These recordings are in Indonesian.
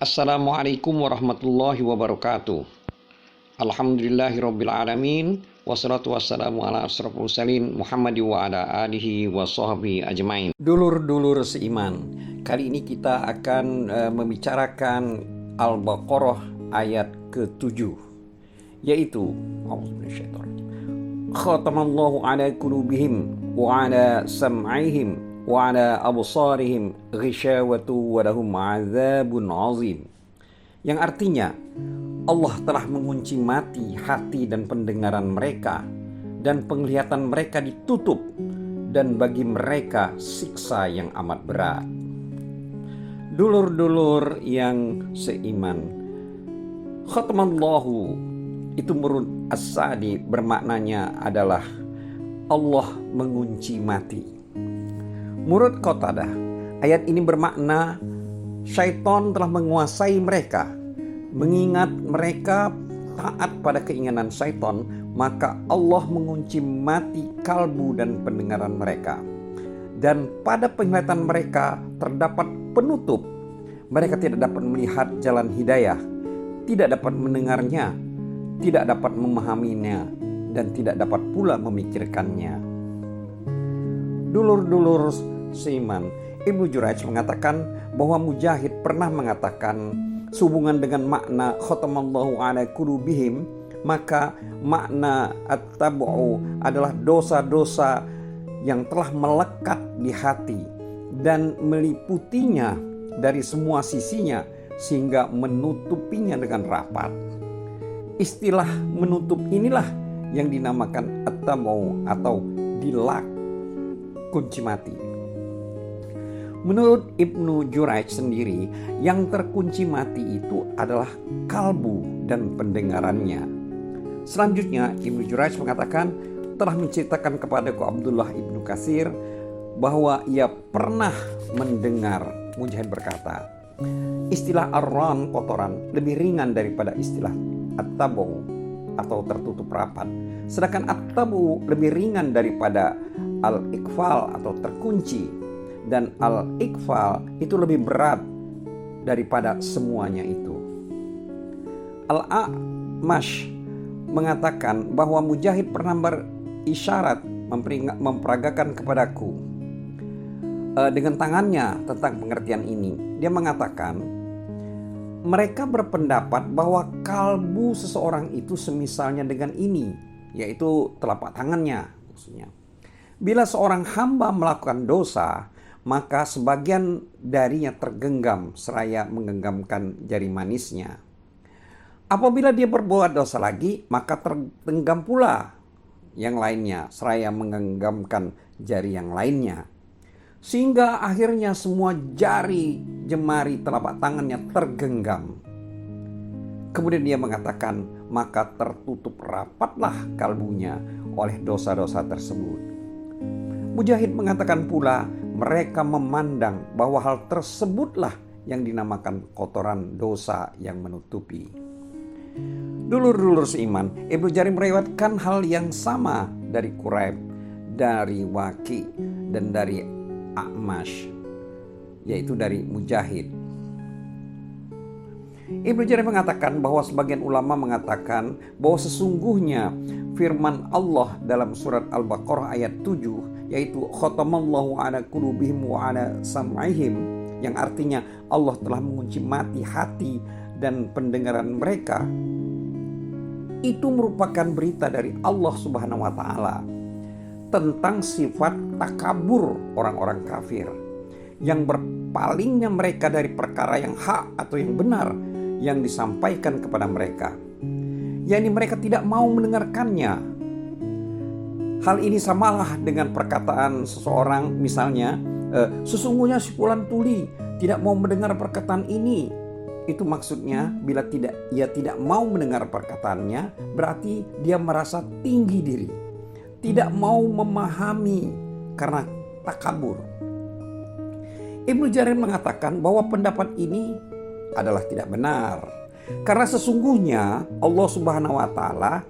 Assalamualaikum warahmatullahi wabarakatuh. Alhamdulillahirrabbilalamin. Wassalatu wassalamu ala asrafil mursalin Muhammad wa ala alihi wa sahbihi ajmain. Dulur-dulur seiman, kali ini kita akan membicarakan Al-Baqarah ayat ke-7, yaitu khatamallahu ala qulubihim wa ala sam'ihim wa ala absarihim ghishawatu wa lahum azabun azim, yang artinya Allah telah mengunci mati hati dan pendengaran mereka, dan penglihatan mereka ditutup, dan bagi mereka siksa yang amat berat. Dulur-dulur yang seiman, khatamallahu itu menurut As-Sa'di bermaknanya adalah Allah mengunci mati. Menurut Qatadah, ayat ini bermakna syaitan telah menguasai mereka. Mengingat mereka taat pada keinginan syaitan, maka Allah mengunci mati kalbu dan pendengaran mereka. Dan pada penglihatan mereka terdapat penutup. Mereka tidak dapat melihat jalan hidayah, tidak dapat mendengarnya, tidak dapat memahaminya, dan tidak dapat pula memikirkannya. Dulur-dulur seiman, Ibnu Jurayj mengatakan bahwa Mujahid pernah mengatakan sehubungan dengan makna khatamallahu ala qulubihim, maka makna at-tabu'u adalah dosa-dosa yang telah melekat di hati dan meliputinya dari semua sisinya sehingga menutupinya dengan rapat. Istilah menutup inilah yang dinamakan at-tabu'u atau dilak, kunci mati. Menurut Ibnu Jurayj sendiri, yang terkunci mati itu adalah kalbu dan pendengarannya. Selanjutnya Ibnu Jurayj mengatakan telah menceritakan kepadaku Abdullah Ibnu Katsir bahwa ia pernah mendengar Mujahid berkata, istilah ar-ran, kotoran, lebih ringan daripada istilah at-tabu atau tertutup rapat. Sedangkan at-tabu lebih ringan daripada al-iqfal atau terkunci. Dan al-iqfal itu lebih berat daripada semuanya itu. Al-A'mash mengatakan bahwa Mujahid pernah berisyarat memperagakan kepadaku dengan tangannya tentang pengertian ini. Dia mengatakan mereka berpendapat bahwa kalbu seseorang itu semisalnya dengan ini, yaitu telapak tangannya maksudnya. Bila seorang hamba melakukan dosa, maka sebagian darinya tergenggam seraya menggenggamkan jari manisnya. Apabila dia berbuat dosa lagi, maka tergenggam pula yang lainnya seraya menggenggamkan jari yang lainnya. Sehingga akhirnya semua jari jemari telapak tangannya tergenggam. Kemudian dia mengatakan, maka tertutup rapatlah kalbunya oleh dosa-dosa tersebut. Mujahid mengatakan pula, mereka memandang bahwa hal tersebutlah yang dinamakan kotoran dosa yang menutupi. Dulur-dulur seiman, Ibnu Jarir meriwayatkan hal yang sama dari Quraib, dari Waqi, dan dari A'mash, yaitu dari Mujahid. Ibnu Jarir mengatakan bahwa sebagian ulama mengatakan bahwa sesungguhnya firman Allah dalam surat Al-Baqarah ayat 7, yaitu khatamallahu ala qulubihim wa ala sam'ihim, yang artinya Allah telah mengunci mati hati dan pendengaran mereka, itu merupakan berita dari Allah Subhanahu wa taala tentang sifat takabur orang-orang kafir, yang berpalingnya mereka dari perkara yang hak atau yang benar yang disampaikan kepada mereka, yakni mereka tidak mau mendengarkannya. Hal ini samalah dengan perkataan seseorang, misalnya, sesungguhnya si Fulan tuli tidak mau mendengar perkataan ini. Itu maksudnya bila ia tidak mau mendengar perkataannya, berarti dia merasa tinggi diri, tidak mau memahami karena takabur. Ibnu Jarir mengatakan bahwa pendapat ini adalah tidak benar, karena sesungguhnya Allah Subhanahu wa taala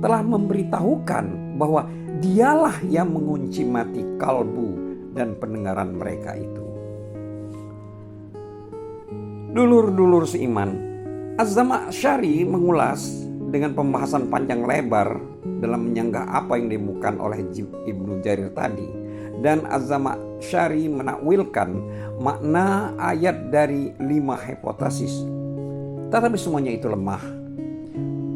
telah memberitahukan bahwa Dialah yang mengunci mati kalbu dan pendengaran mereka itu. Dulur-dulur seiman, Az-Zamakhsyari mengulas dengan pembahasan panjang lebar dalam menyanggah apa yang dimukan oleh Ibnu Jarir tadi. Dan Az-Zamakhsyari menakwilkan makna ayat dari 5 hipotesis. Tetapi semuanya itu lemah.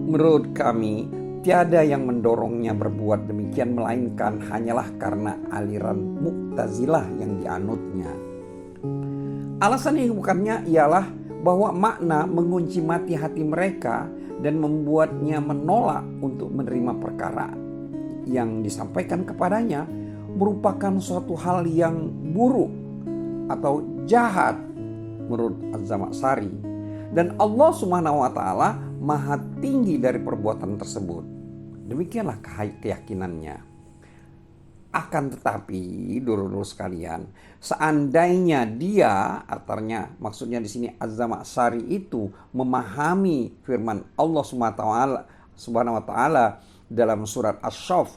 Menurut kami, tiada yang mendorongnya berbuat demikian melainkan hanyalah karena aliran Mu'tazilah yang dianutnya. Alasan yang bukannya ialah bahwa makna mengunci mati hati mereka dan membuatnya menolak untuk menerima perkara yang disampaikan kepadanya merupakan suatu hal yang buruk atau jahat menurut Az-Zamakhsyari. Dan Allah Subhanahu wa taala maha tinggi dari perbuatan tersebut. Demikianlah keyakinannya. Akan tetapi, dulur-dulur sekalian, seandainya dia, artinya maksudnya di sini Az-Zamakhsyari itu memahami firman Allah Subhanahu wa taala dalam surat Asy-Syaff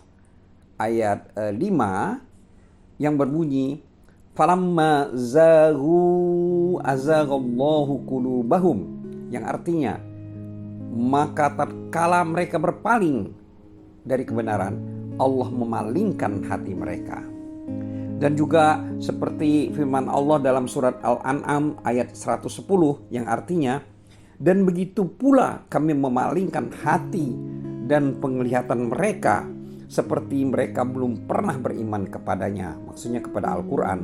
ayat 5 yang berbunyi falamma zaghu azaghallahu qulubahum, yang artinya maka tatkala mereka berpaling dari kebenaran, Allah memalingkan hati mereka. Dan juga seperti firman Allah dalam surat Al-An'am ayat 110 yang artinya, dan begitu pula kami memalingkan hati dan penglihatan mereka seperti mereka belum pernah beriman kepadanya, maksudnya kepada Al-Quran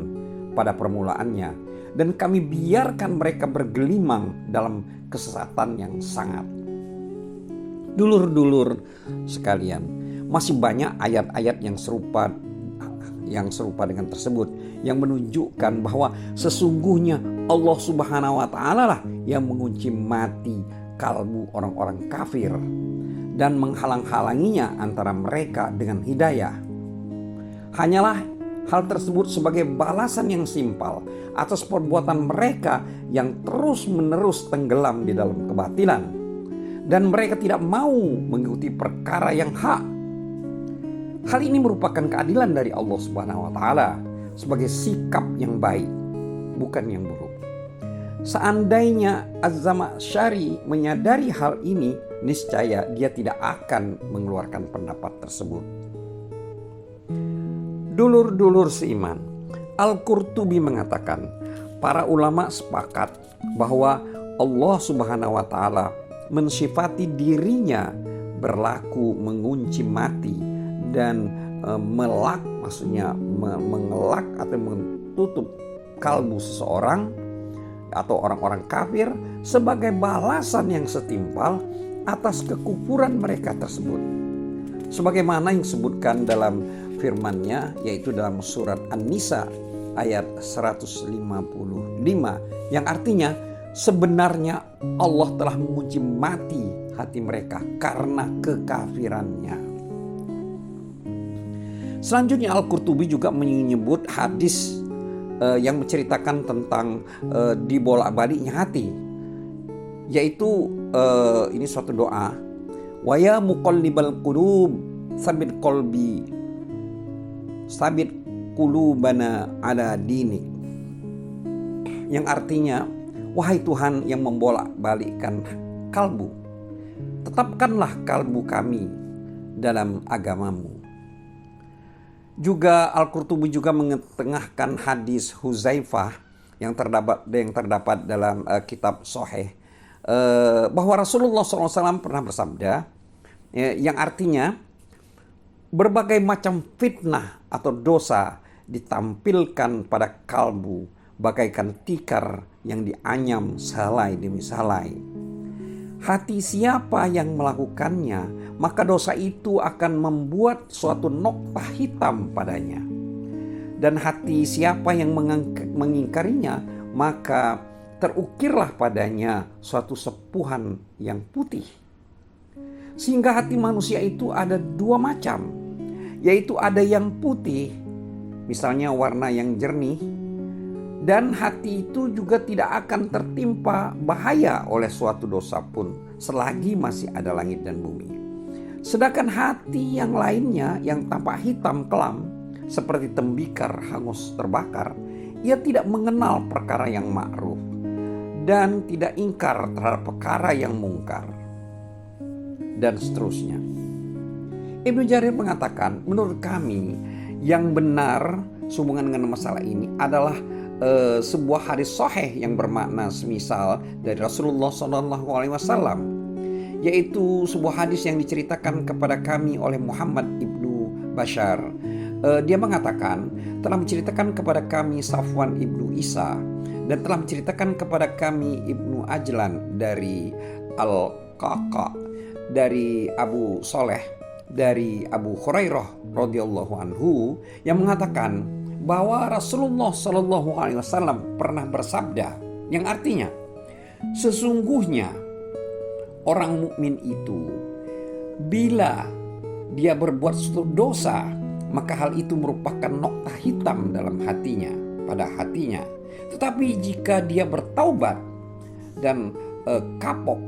pada permulaannya, dan kami biarkan mereka bergelimang dalam kesesatan yang sangat. Dulur-dulur sekalian, masih banyak ayat-ayat yang serupa dengan tersebut yang menunjukkan bahwa sesungguhnya Allah Subhanahu wa taala lah yang mengunci mati kalbu orang-orang kafir dan menghalang-halanginya antara mereka dengan hidayah. Hanyalah hal tersebut sebagai balasan yang simpel atas perbuatan mereka yang terus-menerus tenggelam di dalam kebatilan, dan mereka tidak mau mengikuti perkara yang hak. Hal ini merupakan keadilan dari Allah Subhanahu wa taala sebagai sikap yang baik, bukan yang buruk. Seandainya Az-Zamakhsyari menyadari hal ini, niscaya dia tidak akan mengeluarkan pendapat tersebut. Dulur-dulur seiman, Al-Qurtubi mengatakan, para ulama sepakat bahwa Allah Subhanahu wa taala mensifati dirinya berlaku mengunci mati dan melak, maksudnya mengelak atau menutup kalbu seseorang atau orang-orang kafir sebagai balasan yang setimpal atas kekufuran mereka tersebut. Sebagaimana yang disebutkan dalam firman-Nya, yaitu dalam surat An-Nisa ayat 155 yang artinya sebenarnya Allah telah mengunci mati hati mereka karena kekafirannya. Selanjutnya Al-Qurtubi juga menyebut hadis yang menceritakan tentang dibolak-baliknya hati, yaitu ini suatu doa, wa ya muqallibal qulub sabit qulubana ala dinik, yang artinya wahai Tuhan yang membolak-balikkan kalbu, tetapkanlah kalbu kami dalam agamamu. Juga Al-Qurtubi juga mengetengahkan hadis Huzaifah yang terdapat dalam kitab Sahih, bahwa Rasulullah SAW pernah bersabda, yang artinya berbagai macam fitnah atau dosa ditampilkan pada kalbu bagaikan tikar yang dianyam sehelai demi sehelai. Hati siapa yang melakukannya, maka dosa itu akan membuat suatu noktah hitam padanya. Dan hati siapa yang mengingkarinya, maka terukirlah padanya suatu sepuhan yang putih. Sehingga hati manusia itu ada dua macam, yaitu ada yang putih, misalnya warna yang jernih, dan hati itu juga tidak akan tertimpa bahaya oleh suatu dosa pun selagi masih ada langit dan bumi. Sedangkan hati yang lainnya yang tampak hitam kelam seperti tembikar hangus terbakar, ia tidak mengenal perkara yang ma'ruf dan tidak ingkar terhadap perkara yang mungkar, dan seterusnya. Ibnu Jarir mengatakan, menurut kami yang benar sehubungan dengan masalah ini adalah sebuah hadis sahih yang bermakna semisal dari Rasulullah SAW, yaitu sebuah hadis yang diceritakan kepada kami oleh Muhammad ibnu Bashar. Dia mengatakan telah menceritakan kepada kami Safwan ibnu Isa dan telah menceritakan kepada kami Ibnu Ajlan dari Al-Qaqa, dari Abu Soleh, dari Abu Hurairah radhiyallahu anhu, yang mengatakan bahwa Rasulullah SAW pernah bersabda, yang artinya sesungguhnya orang mukmin itu bila dia berbuat suatu dosa, maka hal itu merupakan nokta hitam dalam hatinya, pada hatinya. Tetapi jika dia bertaubat dan kapok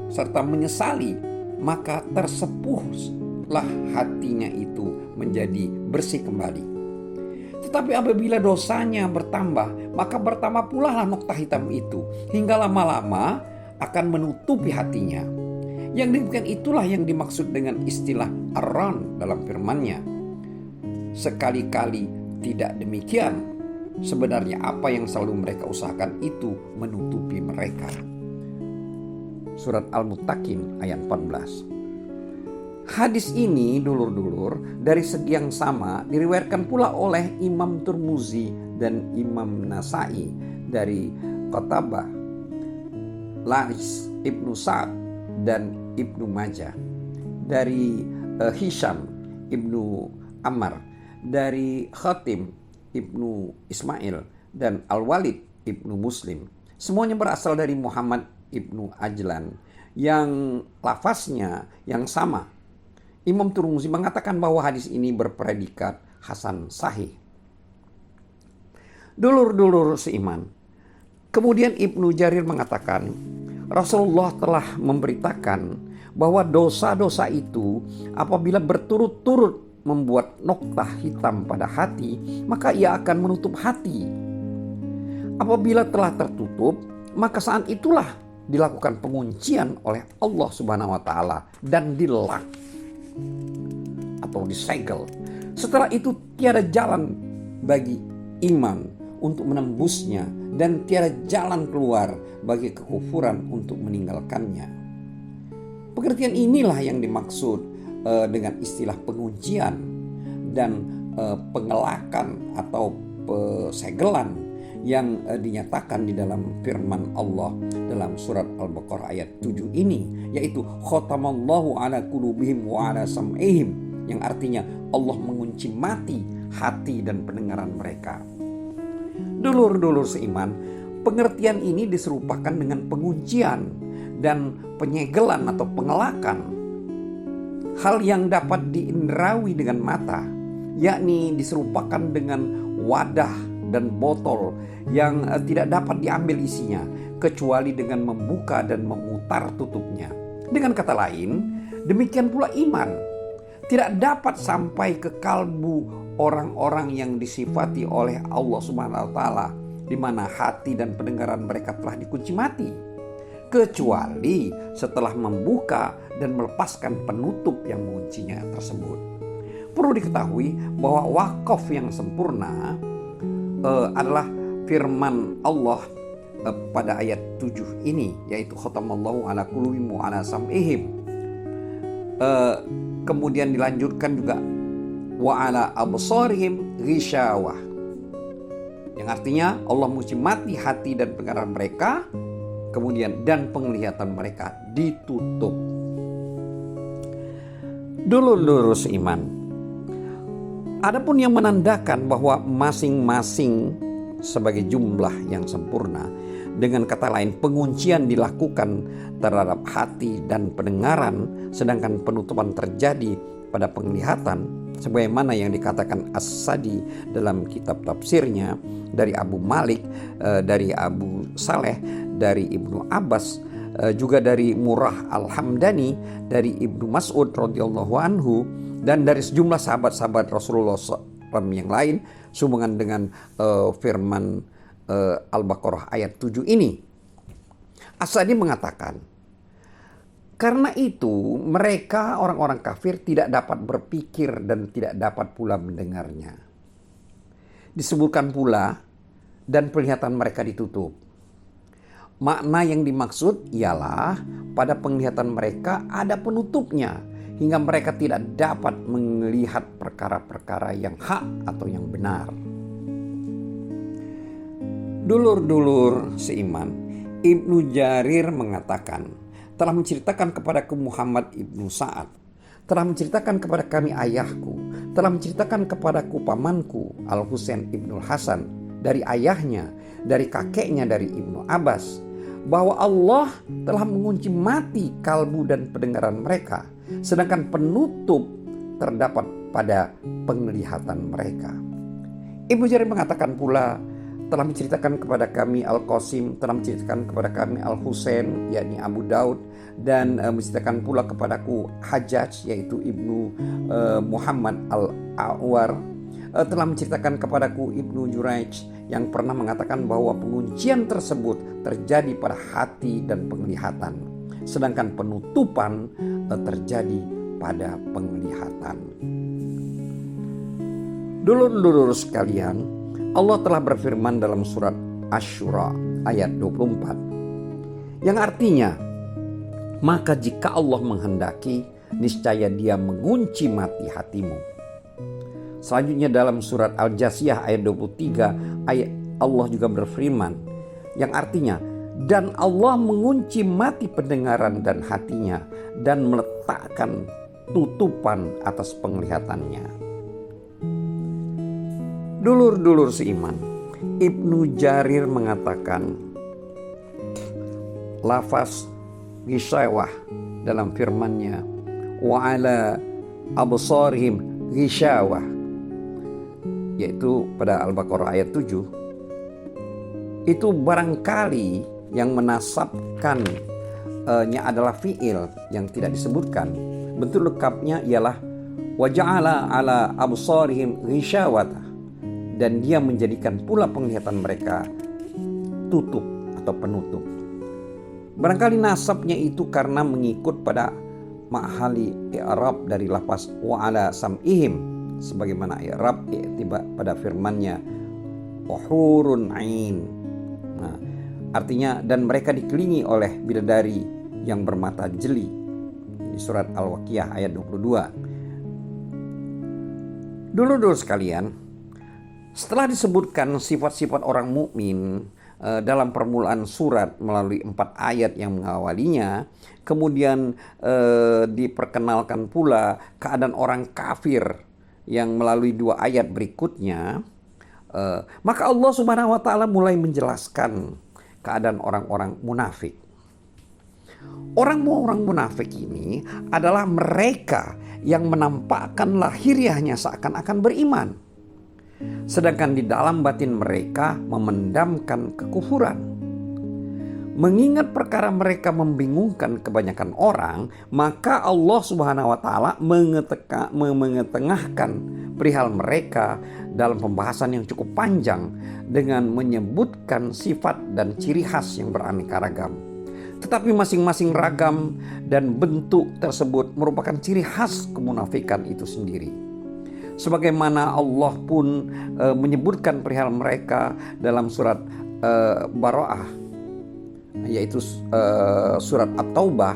serta menyesali, maka tersepuhlah hatinya itu menjadi bersih kembali. Tetapi apabila dosanya bertambah, maka bertambah pula lah nokta hitam itu, hingga lama-lama akan menutupi hatinya. Yang demikian itulah yang dimaksud dengan istilah ar-ran dalam firman-Nya. Sekali-kali tidak demikian. Sebenarnya apa yang selalu mereka usahakan itu menutupi mereka. Surat Al-Muttaqin ayat 14. Hadis ini dulur-dulur dari segi yang sama diriwayatkan pula oleh Imam Tirmizi dan Imam Nasai dari Qatabah, Lais Ibnu Sa'ad dan Ibnu Majah, dari Hisham Ibnu Ammar, dari Khatim Ibnu Ismail dan Al-Walid Ibnu Muslim. Semuanya berasal dari Muhammad Ibnu Ajlan yang lafaznya yang sama. Imam Tirmizi mengatakan bahwa hadis ini berpredikat hasan sahih. Dulur-dulur seiman. Kemudian Ibnu Jarir mengatakan, Rasulullah telah memberitakan bahwa dosa-dosa itu apabila berturut-turut membuat nokta hitam pada hati, maka ia akan menutup hati. Apabila telah tertutup, maka saat itulah dilakukan penguncian oleh Allah Subhanahu wa taala dan dilak atau disegel. Setelah itu tiada jalan bagi iman untuk menembusnya dan tiada jalan keluar bagi kekufuran untuk meninggalkannya. Pengertian inilah yang dimaksud dengan istilah penguncian dan pengelakan atau pesegelan yang dinyatakan di dalam firman Allah dalam surat Al-Baqarah ayat 7 ini, yaitu khatamallahu ala qulubihim wa ala sam'ihim, yang artinya Allah mengunci mati hati dan pendengaran mereka. Dulur-dulur seiman, pengertian ini diserupakan dengan penguncian dan penyegelan atau pengelakan. Hal yang dapat diindrawi dengan mata, yakni diserupakan dengan wadah dan botol yang tidak dapat diambil isinya kecuali dengan membuka dan memutar tutupnya. Dengan kata lain, demikian pula iman tidak dapat sampai ke kalbu orang-orang yang disifati oleh Allah Subhanahu wa taala, di mana hati dan pendengaran mereka telah dikunci mati, kecuali setelah membuka dan melepaskan penutup yang menguncinya tersebut. Perlu diketahui bahwa wakaf yang sempurna adalah firman Allah pada ayat 7 ini, yaitu khatamallahu ala qulubihim wa ala sam'ihim. Kemudian dilanjutkan juga wa ala absarihim ghishawah, yang artinya Allah mengunci mati hati dan pendengaran mereka, kemudian dan penglihatan mereka ditutup. Dulur-dulur seiman, adapun yang menandakan bahwa masing-masing sebagai jumlah yang sempurna, dengan kata lain penguncian dilakukan terhadap hati dan pendengaran, sedangkan penutupan terjadi pada penglihatan, sebagaimana yang dikatakan As-Sadi dalam kitab tafsirnya dari Abu Malik, dari Abu Saleh, dari Ibnu Abbas, juga dari Murrah Al-Hamdani, dari Ibnu Mas'ud radhiyallahu anhu, dan dari sejumlah sahabat-sahabat Rasulullah SAW yang lain sehubungan dengan firman Al-Baqarah ayat 7 ini. As-Sa'di mengatakan, karena itu mereka orang-orang kafir tidak dapat berpikir dan tidak dapat pula mendengarnya. Disebutkan pula, dan penglihatan mereka ditutup. Makna yang dimaksud ialah pada penglihatan mereka ada penutupnya, hingga mereka tidak dapat melihat perkara-perkara yang hak atau yang benar. Dulur-dulur seiman, Ibnu Jarir mengatakan, telah menceritakan kepadaku Muhammad ibnu Sa'ad, telah menceritakan kepada kami ayahku, telah menceritakan kepadaku pamanku Al-Husain ibnu Hasan dari ayahnya, dari kakeknya dari Ibnu Abbas, bahwa Allah telah mengunci mati kalbu dan pendengaran mereka, sedangkan penutup terdapat pada penglihatan mereka. Ibnu Jarir mengatakan pula, telah menceritakan kepada kami Al-Qasim, telah menceritakan kepada kami Al-Husain, yakni Abu Daud, dan menceritakan pula kepadaku Hajjaj, yaitu Ibnu Muhammad Al-A'war, telah menceritakan kepadaku Ibnu Jurayj, yang pernah mengatakan bahwa penguncian tersebut terjadi pada hati dan penglihatan, sedangkan penutupan terjadi pada penglihatan. Dulur-dulur sekalian, Allah telah berfirman dalam surat Asy-Syura ayat 24, yang artinya, maka jika Allah menghendaki, niscaya Dia mengunci mati hatimu. Selanjutnya dalam surat Al-Jasiyah ayat 23, ayat Allah juga berfirman, yang artinya, dan Allah mengunci mati pendengaran dan hatinya dan meletakkan tutupan atas penglihatannya. Dulur-dulur seiman, Ibnu Jarir mengatakan, lafaz ghisyawah dalam firman-Nya, wa ala absarihim ghisyawah, yaitu pada Al-Baqarah ayat 7, itu barangkali yang menasabkan nya adalah fiil yang tidak disebutkan. Bentuk lengkapnya ialah wa ja'ala ala absarihim ghisyawata, dan Dia menjadikan pula penglihatan mereka tutup atau penutup. Barangkali nasabnya itu karena mengikut pada mahali i'rab dari lafaz wa ala sam'ihim, sebagaimana i'rab tiba pada firman-Nya wa hurun ain. Nah, artinya dan mereka dikelilingi oleh bidadari yang bermata jeli, di surat Al-Waqiah ayat 22. Dulur-dulur sekalian, setelah disebutkan sifat-sifat orang mukmin dalam permulaan surat melalui 4 ayat yang mengawalinya, kemudian diperkenalkan pula keadaan orang kafir yang melalui 2 ayat berikutnya, maka Allah Subhanahu wa taala mulai menjelaskan keadaan orang-orang munafik. Orang-orang munafik ini adalah mereka yang menampakkan lahiriahnya seakan-akan beriman, sedangkan di dalam batin mereka memendamkan kekufuran. Mengingat perkara mereka membingungkan kebanyakan orang, maka Allah Subhanahu wa taala mengetengahkan perihal mereka dalam pembahasan yang cukup panjang dengan menyebutkan sifat dan ciri khas yang beraneka ragam. Tetapi masing-masing ragam dan bentuk tersebut merupakan ciri khas kemunafikan itu sendiri. Sebagaimana Allah pun menyebutkan perihal mereka dalam surat Bara'ah, yaitu surat At-Taubah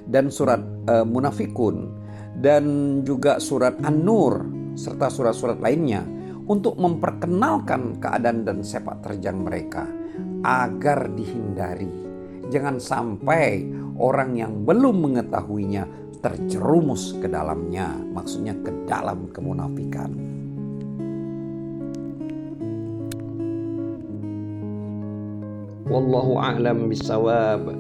dan surat Munafikun, dan juga surat An-Nur serta surat-surat lainnya, untuk memperkenalkan keadaan dan sepak terjang mereka agar dihindari jangan sampai orang yang belum mengetahuinya terjerumus ke dalamnya, maksudnya ke dalam kemunafikan. Wallahu a'lam bissawab.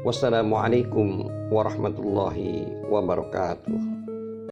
Wassalamualaikum warahmatullahi wabarakatuh.